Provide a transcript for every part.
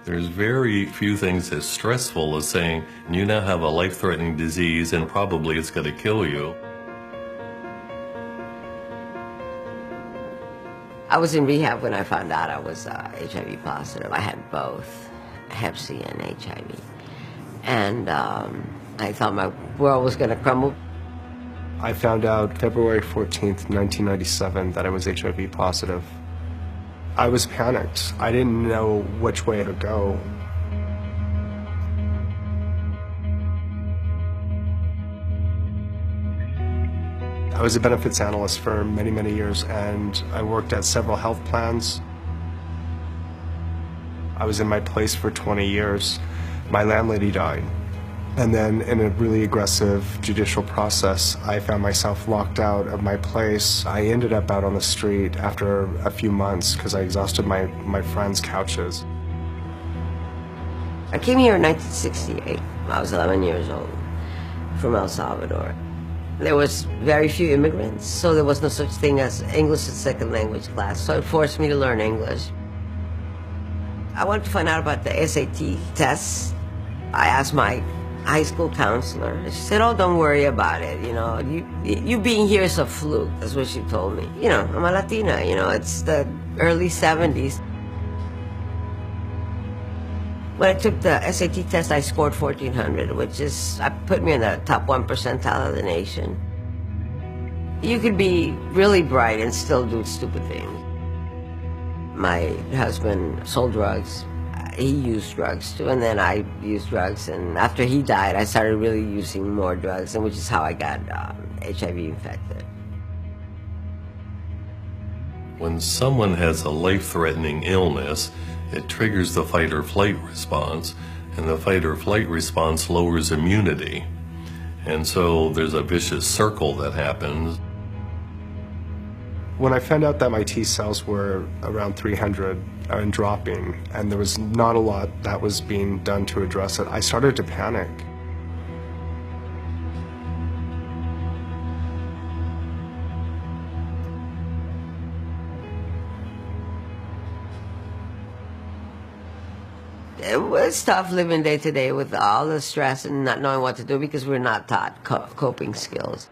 There's very few things as stressful as saying you now have a life-threatening disease and probably it's going to kill you. I was in rehab when I found out I was HIV positive. I had both Hep C and HIV. And I thought my world was going to crumble. I found out February 14th, 1997 that I was HIV positive. I was panicked. I didn't know which way to go. I was a benefits analyst for many, many years, and I worked at several health plans. I was in my place for 20 years. My landlady died. And then in a really aggressive judicial process, I found myself locked out of my place. I ended up out on the street after a few months because I exhausted my friends' couches. I came here in 1968. I was 11 years old, from El Salvador. There was very few immigrants, so there was no such thing as English as second language class, so it forced me to learn English. I wanted to find out about the SAT tests. I asked my high school counselor. She said, "Oh, don't worry about it. You know, you being here is a fluke." That's what she told me. You know, I'm a Latina. You know, it's the early 70s. When I took the SAT test, I scored 1,400, which put me in the top 1 percentile of the nation. You could be really bright and still do stupid things. My husband sold drugs. He used drugs too, and then I used drugs, and after he died I started really using more drugs, and which is how I got HIV infected. When someone has a life-threatening illness, it triggers the fight or flight response, and the fight or flight response lowers immunity. And so there's a vicious circle that happens. When I found out that my T cells were around 300 and dropping, and there was not a lot that was being done to address it, I started to panic. It was tough living day to day with all the stress and not knowing what to do because we're not taught coping skills.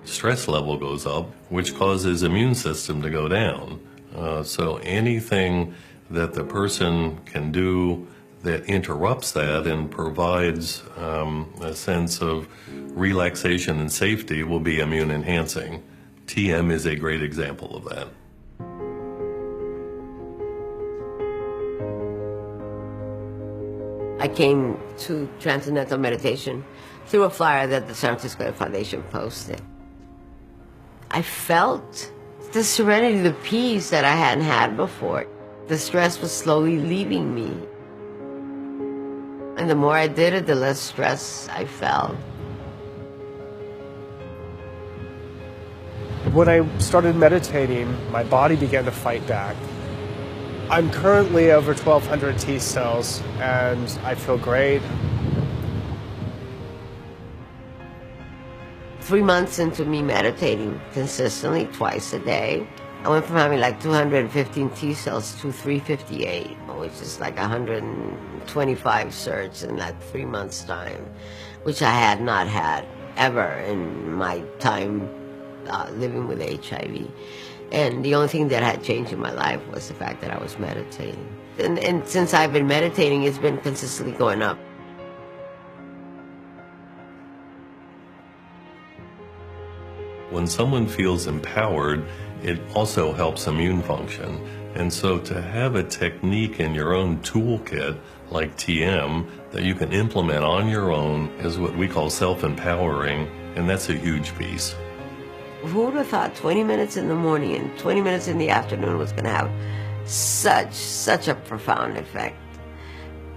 Stress level goes up, which causes immune system to go down. So anything that the person can do that interrupts that and provides a sense of relaxation and safety will be immune enhancing. TM is a great example of that. I came to Transcendental Meditation through a flyer that the San Francisco Foundation posted. I felt the serenity, the peace that I hadn't had before. The stress was slowly leaving me. And the more I did it, the less stress I felt. When I started meditating, my body began to fight back. I'm currently over 1,200 T cells, and I feel great. 3 months into me meditating consistently twice a day, I went from having like 215 T cells to 358, which is like 125 surge in that 3 months time, which I had not had ever in my time living with HIV. And the only thing that had changed in my life was the fact that I was meditating. And since I've been meditating, it's been consistently going up. When someone feels empowered, it also helps immune function. And so to have a technique in your own toolkit like TM that you can implement on your own is what we call self-empowering, and that's a huge piece. Who would have thought 20 minutes in the morning and 20 minutes in the afternoon was going to have such a profound effect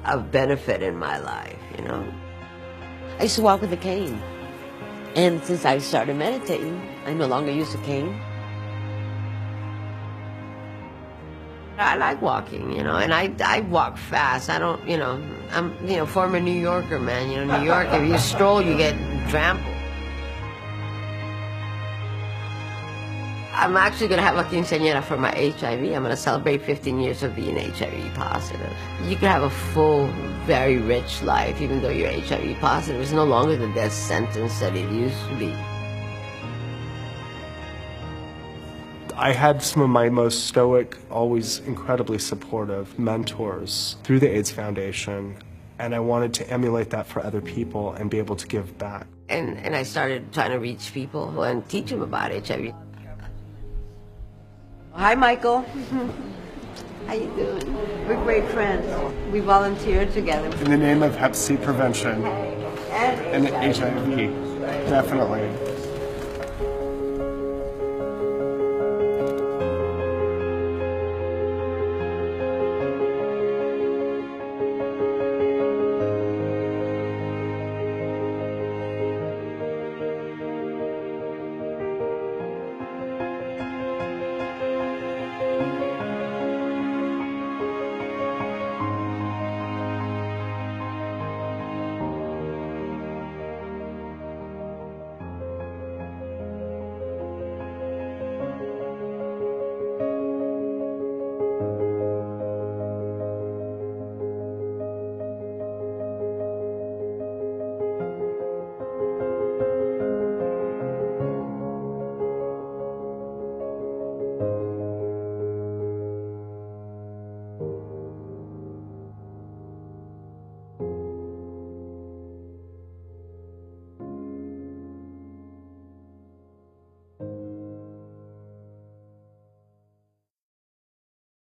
of benefit in my life, you know? I used to walk with a cane. And since I started meditating, I no longer use a cane. I like walking, you know, and I walk fast. I don't, you know, I'm, you know, former New Yorker, man. You know, New York, if you stroll, you get trampled. I'm actually going to have a quinceañera for my HIV. I'm going to celebrate 15 years of being HIV positive. You can have a full, very rich life even though you're HIV positive. It's no longer the death sentence that it used to be. I had some of my most stoic, always incredibly supportive mentors through the AIDS Foundation, and I wanted to emulate that for other people and be able to give back. And I started trying to reach people and teach them about HIV. Hi, Michael. How you doing? We're great friends. We volunteered together. In the name of Hep C prevention And and HIV, definitely.